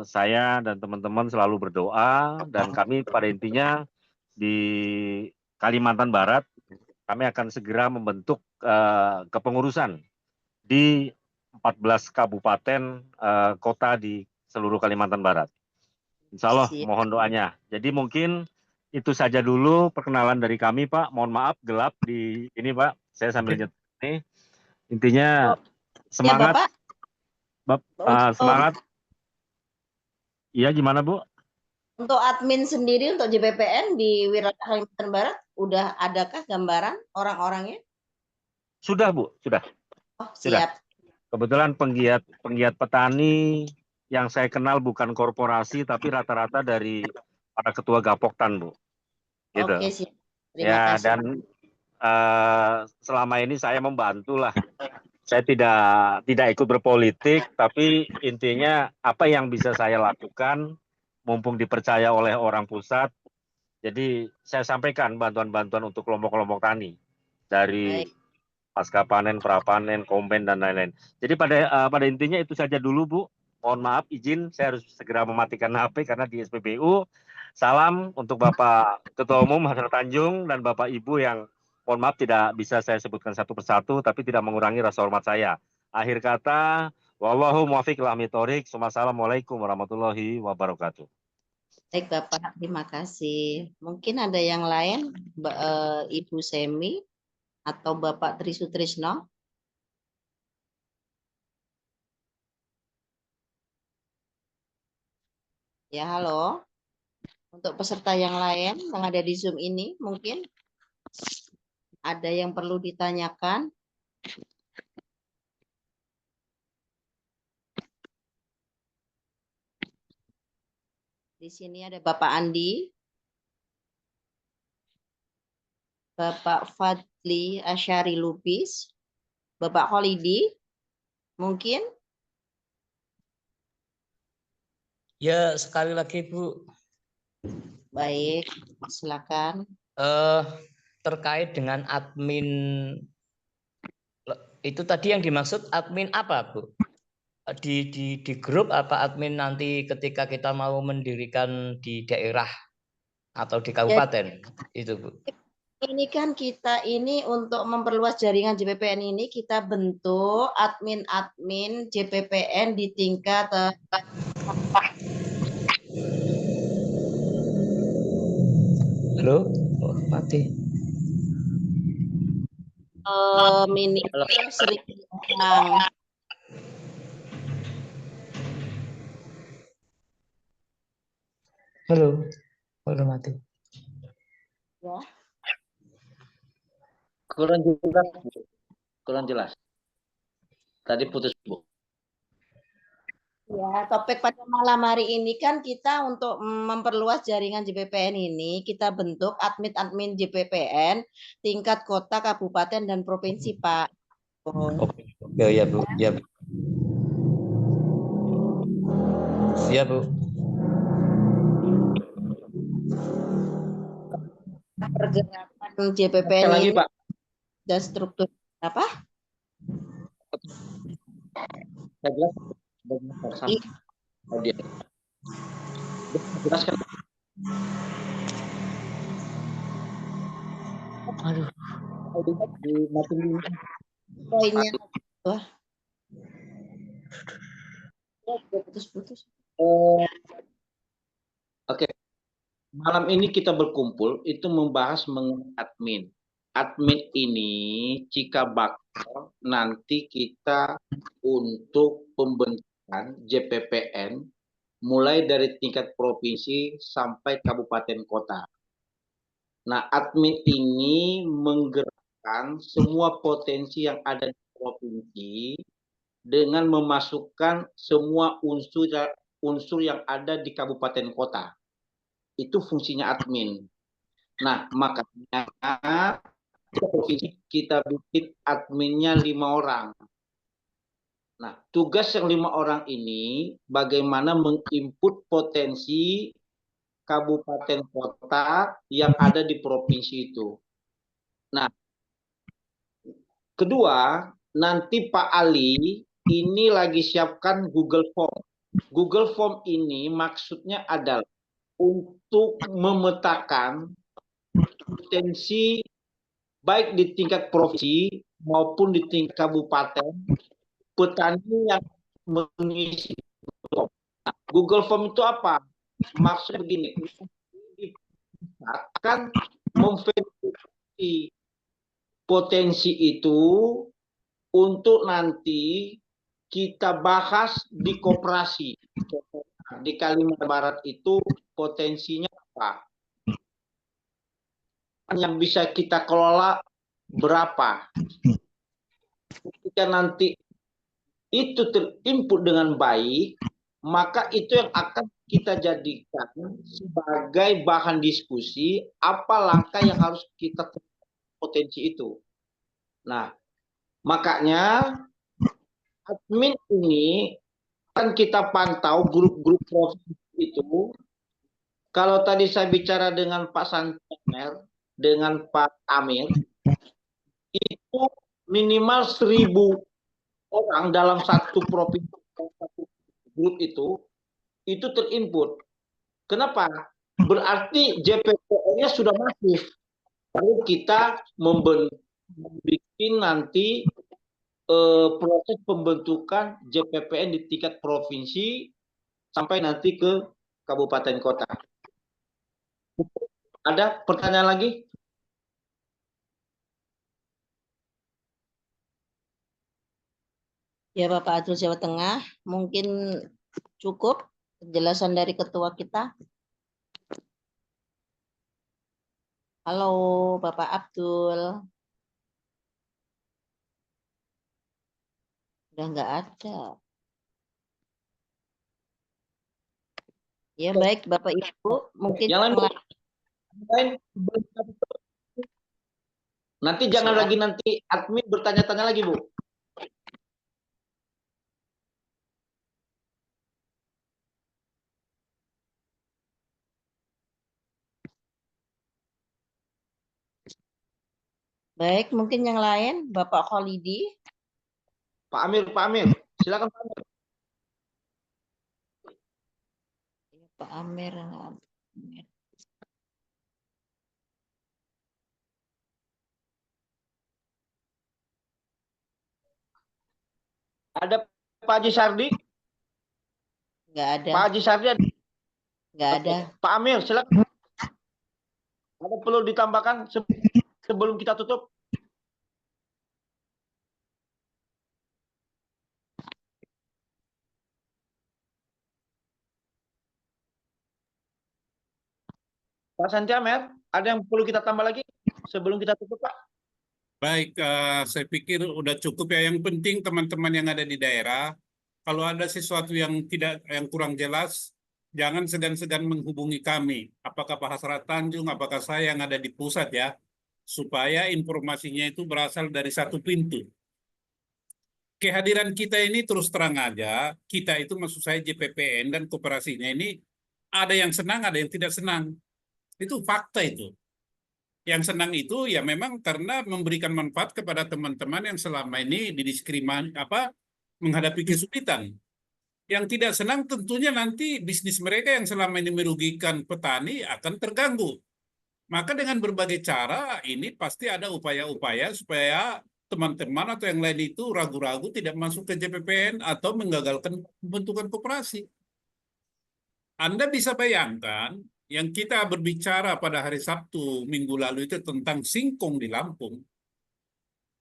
saya dan teman-teman selalu berdoa, dan kami pada intinya di Kalimantan Barat kami akan segera membentuk kepengurusan di 14 kabupaten kota di seluruh Kalimantan Barat. Insya Allah mohon doanya. Jadi mungkin itu saja dulu perkenalan dari kami Pak. Mohon maaf gelap di ini Pak. Saya sambil nyetir ini. Intinya semangat. Ya, semangat. Iya, gimana Bu? Untuk admin sendiri untuk JPPN di wilayah Kalimantan Barat udah adakah gambaran orang-orangnya? Sudah Bu, sudah. Oh, Sudah. siap. Kebetulan penggiat petani yang saya kenal bukan korporasi tapi rata-rata dari para ketua Gapoktan, Bu. Gitu. Oke, siap. Terima Ya, kasih. dan selama ini saya membantu lah. Saya tidak ikut berpolitik, tapi intinya apa yang bisa saya lakukan, mumpung dipercaya oleh orang pusat. Jadi saya sampaikan bantuan-bantuan untuk kelompok-kelompok tani dari Baik. pasca panen, prapanen, komben dan lain-lain. Jadi pada intinya itu saja dulu Bu. Mohon maaf izin saya harus segera mematikan HP karena di SPBU. Salam untuk Bapak Ketua Umum Hasan Tanjung dan Bapak Ibu yang mohon maaf tidak bisa saya sebutkan satu persatu tapi tidak mengurangi rasa hormat saya. Akhir kata, wallahu muwaffiq ila aqwamit thoriq. Wassalamualaikum warahmatullahi wabarakatuh. Baik Bapak, terima kasih. Mungkin ada yang lain, Ibu Semi atau Bapak Tri Sutrisno? Ya, halo. Untuk peserta yang lain yang ada di Zoom ini, mungkin ada yang perlu ditanyakan? Di sini ada Bapak Andi, Bapak Fadli Asyari Lubis, Bapak Kholidi, mungkin? Ya, sekali lagi Bu. Baik, silakan. Terkait dengan admin, itu tadi yang dimaksud admin apa Bu? Di grup apa admin nanti ketika kita mau mendirikan di daerah atau di kabupaten? Itu Bu. Ini kan kita ini untuk memperluas jaringan JPPN ini kita bentuk admin-admin JPPN di tingkat Halo, oh, mati. Minimal 1.000 orang. Halo, udah mati. Ya. Kurang jelas, Bu. Kurang jelas. Tadi putus Bu. Ya, topik pada malam hari ini kan kita untuk memperluas jaringan JPPN ini, kita bentuk admin-admin JPPN tingkat kota, kabupaten, dan provinsi, Pak. Oke, ya Bu. Ya, Bu. Ya, Bu. Pergerakan JPPN lagi, ini Pak. dan struktur apa? Saya jelas. Dia. Jelaskan. Aduh. Poinnya. Wah. Putus-putus. Oke. Malam ini kita berkumpul itu membahas mengenai admin. Admin ini jika bakal nanti kita untuk pembentukan JPPN mulai dari tingkat provinsi sampai kabupaten kota. Nah, admin ini menggerakkan semua potensi yang ada di provinsi dengan memasukkan semua unsur yang ada di kabupaten kota. Itu fungsinya admin. Nah, makanya provinsi kita bikin adminnya 5 orang. Nah, tugas yang 5 orang ini bagaimana menginput potensi kabupaten kota yang ada di provinsi itu. Nah, kedua, nanti Pak Ali ini lagi siapkan Google Form. Google Form ini maksudnya adalah untuk memetakan potensi baik di tingkat provinsi maupun di tingkat kabupaten petani yang mengisi Google Form itu apa? Maksudnya begini, akan memverifikasi potensi itu untuk nanti kita bahas di koperasi. Di Kalimantan Barat itu potensinya apa? yang bisa kita kelola berapa. Ketika nanti itu terinput dengan baik, maka itu yang akan kita jadikan sebagai bahan diskusi apa langkah yang harus kita potensi itu. Nah, makanya admin ini kan kita pantau grup-grup provinsi itu. Kalau tadi saya bicara dengan Pak Santianer, dengan Pak Amir, itu minimal 1.000 orang dalam satu provinsi, satu grup itu terinput. Kenapa? Berarti JPPN-nya sudah masif. Lalu kita membuat nanti proses pembentukan JPPN di tingkat provinsi sampai nanti ke kabupaten kota. Ada pertanyaan lagi? Ya Bapak Adul Jawa Tengah, mungkin cukup penjelasan dari ketua kita. Halo Bapak Abdul. Udah nggak ada. Ya baik Bapak Ibu, mungkin yang lain nanti jangan lagi nanti admin bertanya-tanya lagi Bu. Baik, mungkin yang lain, Bapak Kholidi. Pak Amir, silakan Pak Amir. Pak Amir. Ada Pak Haji Sardi? Nggak ada. Pak Haji Sardi ada? Nggak ada. Pak Amir, silakan. Ada perlu ditambahkan sebelum kita tutup? Pak Santianer, ada yang perlu kita tambah lagi sebelum kita tutup, Pak? Baik, saya pikir udah cukup ya. Yang penting teman-teman yang ada di daerah, kalau ada sesuatu yang kurang jelas, jangan segan-segan menghubungi kami. Apakah Pak Hasrat Tanjung, apakah saya yang ada di pusat ya, supaya informasinya itu berasal dari satu pintu. Kehadiran kita ini terus terang aja, kita itu maksud saya JPPN dan koperasinya ini ada yang senang, ada yang tidak senang. Itu fakta itu. Yang senang itu ya memang karena memberikan manfaat kepada teman-teman yang selama ini menghadapi kesulitan. Yang tidak senang tentunya nanti bisnis mereka yang selama ini merugikan petani akan terganggu. Maka dengan berbagai cara ini pasti ada upaya-upaya supaya teman-teman atau yang lain itu ragu-ragu tidak masuk ke JPPN atau menggagalkan pembentukan koperasi. Anda bisa bayangkan yang kita berbicara pada hari Sabtu minggu lalu itu tentang singkong di Lampung.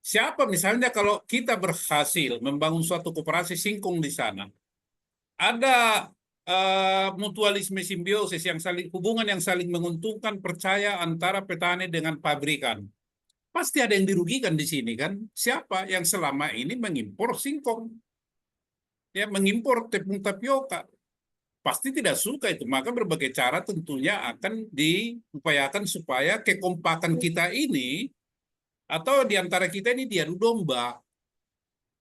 Siapa misalnya kalau kita berhasil membangun suatu koperasi singkong di sana, ada mutualisme simbiosis hubungan yang saling menguntungkan, percaya antara petani dengan pabrikan. Pasti ada yang dirugikan di sini kan? Siapa yang selama ini mengimpor singkong? Ya, mengimpor tepung tapioka. Pasti tidak suka itu. Maka berbagai cara tentunya akan diupayakan supaya kekompakan kita ini atau di antara kita ini diadu domba.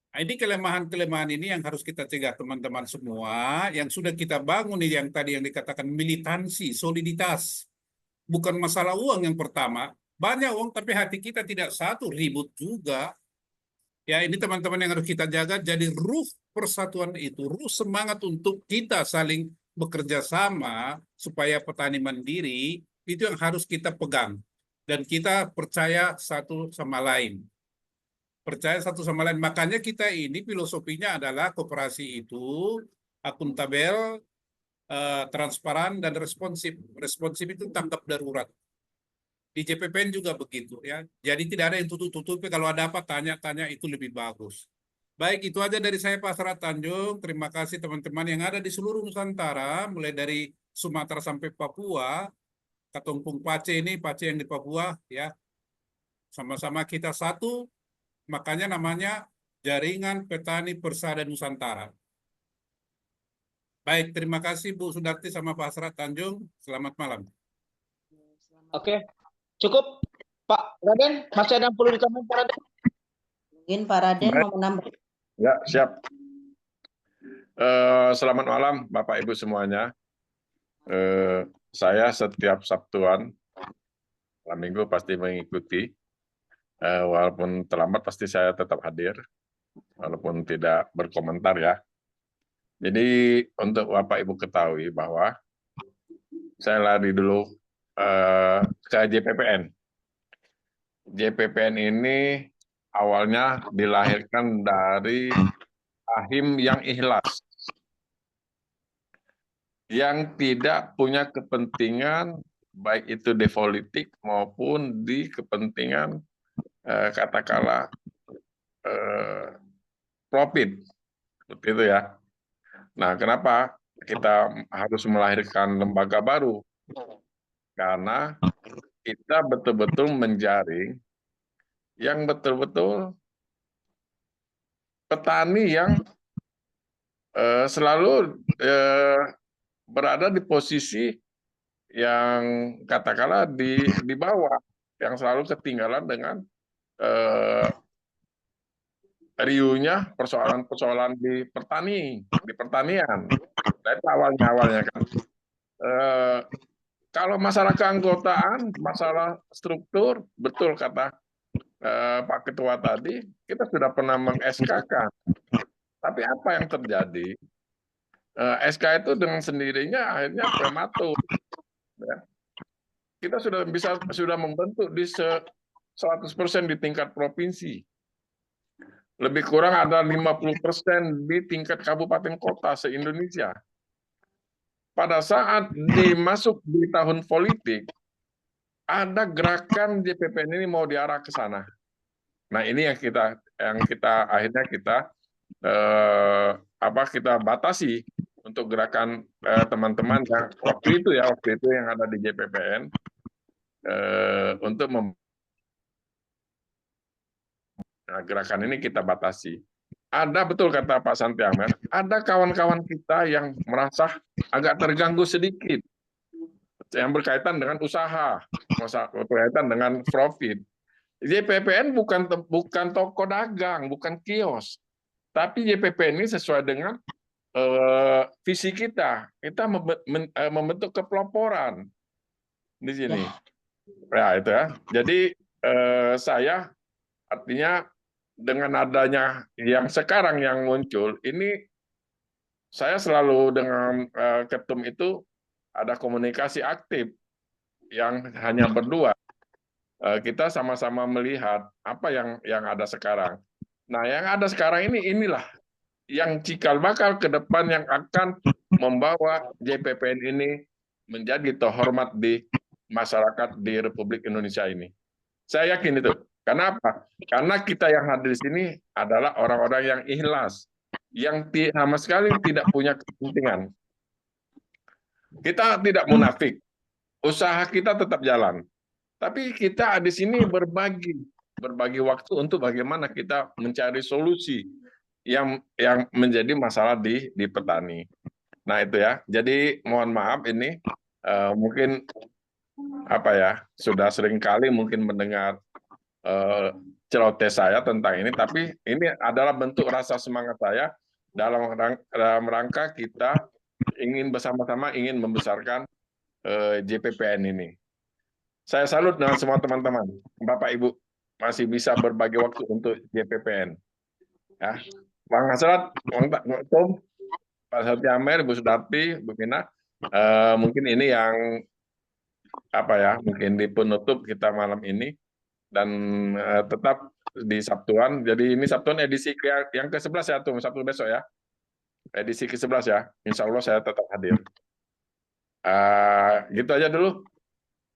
Nah, ini kelemahan-kelemahan ini yang harus kita cegah teman-teman semua. Yang sudah kita bangun ini yang tadi yang dikatakan militansi, soliditas. Bukan masalah uang yang pertama. Banyak uang tapi hati kita tidak satu, ribut juga. Ya, ini teman-teman yang harus kita jaga. Jadi ruh persatuan itu, ruh semangat untuk kita saling bekerja sama supaya petani mandiri, itu yang harus kita pegang. Dan kita percaya satu sama lain. Percaya satu sama lain. Makanya kita ini filosofinya adalah koperasi itu akuntabel, transparan, dan responsif. Responsif itu tanggap darurat. Di JPPN juga begitu ya. Jadi tidak ada yang tutup-tutupi, kalau ada apa tanya-tanya itu lebih bagus. Baik, itu aja dari saya Pak Hasrat Tanjung. Terima kasih teman-teman yang ada di seluruh Nusantara, mulai dari Sumatera sampai Papua. Katumpung Pace ini, Pace yang di Papua, ya. Sama-sama kita satu, makanya namanya Jaringan Petani Persada Nusantara. Baik, terima kasih Bu Sudarti sama Pak Hasrat Tanjung. Selamat malam. Oke, cukup Pak Raden. Masih ada yang perlu ditambahin Pak Raden? Mungkin Pak Raden Baik. mau menambah. Ya, siap. Selamat malam Bapak Ibu semuanya. Saya setiap Sabtuan, malam Minggu pasti mengikuti. Walaupun terlambat pasti saya tetap hadir, walaupun tidak berkomentar ya. Jadi untuk Bapak Ibu ketahui bahwa saya lari dulu ke JPPN. JPPN ini awalnya dilahirkan dari rahim yang ikhlas, yang tidak punya kepentingan baik itu di politik maupun di kepentingan katakanlah profit, seperti itu ya. Nah, kenapa kita harus melahirkan lembaga baru? Karena kita betul-betul menjaring yang betul-betul petani yang selalu berada di posisi yang katakanlah di bawah, yang selalu ketinggalan dengan riuhnya persoalan-persoalan di pertanian. Nah, itu awalnya kan. Kalau masalah keanggotaan, masalah struktur, betul kata Pak Ketua tadi, kita sudah pernah meng-SK-kan. Tapi apa yang terjadi? SK itu dengan sendirinya akhirnya prematur. Ya. Kita sudah membentuk di 100% di tingkat provinsi. Lebih kurang ada 50% di tingkat kabupaten kota se-Indonesia. Pada saat dimasuk di tahun politik, ada gerakan JPPN ini mau diarah ke sana. Nah, ini yang kita akhirnya kita batasi untuk gerakan teman-teman yang waktu itu yang ada di JPPN untuk Nah, gerakan ini kita batasi. Ada betul kata Pak Santi Amer, ada kawan-kawan kita yang merasa agak terganggu sedikit yang berkaitan dengan usaha, berkaitan dengan profit. JPPN bukan toko dagang, bukan kios, tapi JPPN ini sesuai dengan visi kita. Kita membentuk kepeloporan di sini. Ya itu ya. Jadi saya artinya dengan adanya yang sekarang yang muncul ini, saya selalu dengan Ketum itu ada komunikasi aktif yang hanya berdua. Kita sama-sama melihat apa yang ada sekarang. Nah, yang ada sekarang inilah yang cikal bakal ke depan yang akan membawa JPPN ini menjadi terhormat di masyarakat di Republik Indonesia ini. Saya yakin itu. Kenapa? Karena kita yang hadir di sini adalah orang-orang yang ikhlas, yang sama sekali tidak punya kepentingan. Kita tidak munafik, usaha kita tetap jalan. Tapi kita di sini berbagi waktu untuk bagaimana kita mencari solusi yang menjadi masalah di petani. Nah itu ya. Jadi mohon maaf ini mungkin sudah sering kali mungkin mendengar celoteh saya tentang ini, tapi ini adalah bentuk rasa semangat saya dalam rangka kita ingin bersama-sama ingin membesarkan JPPN ini. Saya salut dengan semua teman-teman, Bapak Ibu masih bisa berbagi waktu untuk JPPN. Ya, Bang Hasrat, Bang Tom, Pak Santi Amer, Bu Sudarti, Bu Mina, mungkin ini yang mungkin di penutup kita malam ini. Dan tetap di Sabtuan. Jadi ini Sabtuan edisi yang ke-11 ya, tuh Sabtu besok ya. Edisi ke-11 ya. Insya Allah saya tetap hadir. Gitu aja dulu,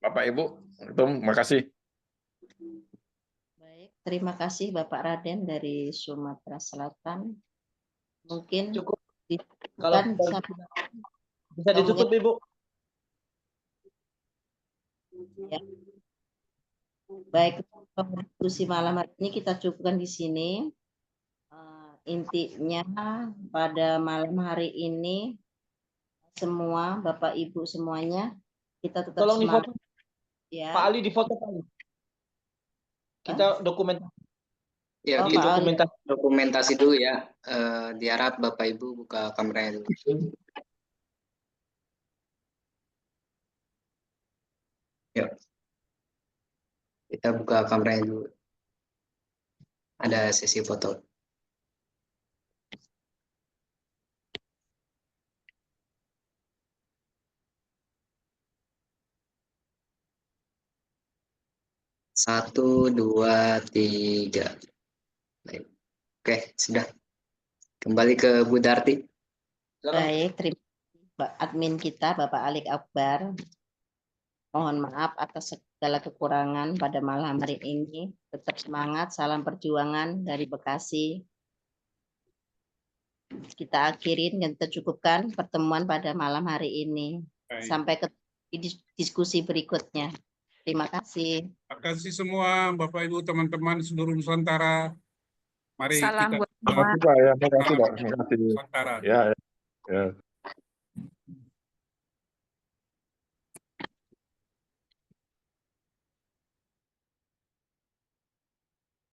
Bapak Ibu. Terima kasih. Baik, terima kasih Bapak Raden dari Sumatera Selatan. Mungkin cukup. Kalau bisa ditutup, Ibu. Ya. Baik, diskusi malam hari ini kita cukupkan di sini. Intinya pada malam hari ini semua Bapak Ibu semuanya kita tetap Tolong semangat. difoto, Ya. Pak Ali difoto Pak Ali. Kita dokumentasi. Ya, Oh, kita Pak Ali. dokumentasi dulu ya. Diharap Bapak Ibu buka kameranya dulu. Yuk. Kita buka kameranya dulu. Ada sesi foto. Satu, dua, tiga. Baik. Oke, sudah. Kembali ke Bu Darti. Baik, terima kasih admin kita Bapak Alik Akbar. Mohon maaf atas segala kekurangan pada malam hari ini. Tetap semangat, salam perjuangan dari Bekasi. Kita akhirin dan kita cukupkan pertemuan pada malam hari ini. Baik. Sampai ke diskusi berikutnya. Terima kasih. Terima kasih semua Bapak Ibu teman-teman seluruh Nusantara. Mari Salam kita buat Terima kasih Pak ya, terima kasih Pak. Terima kasih. Nusantara. Ya, ya.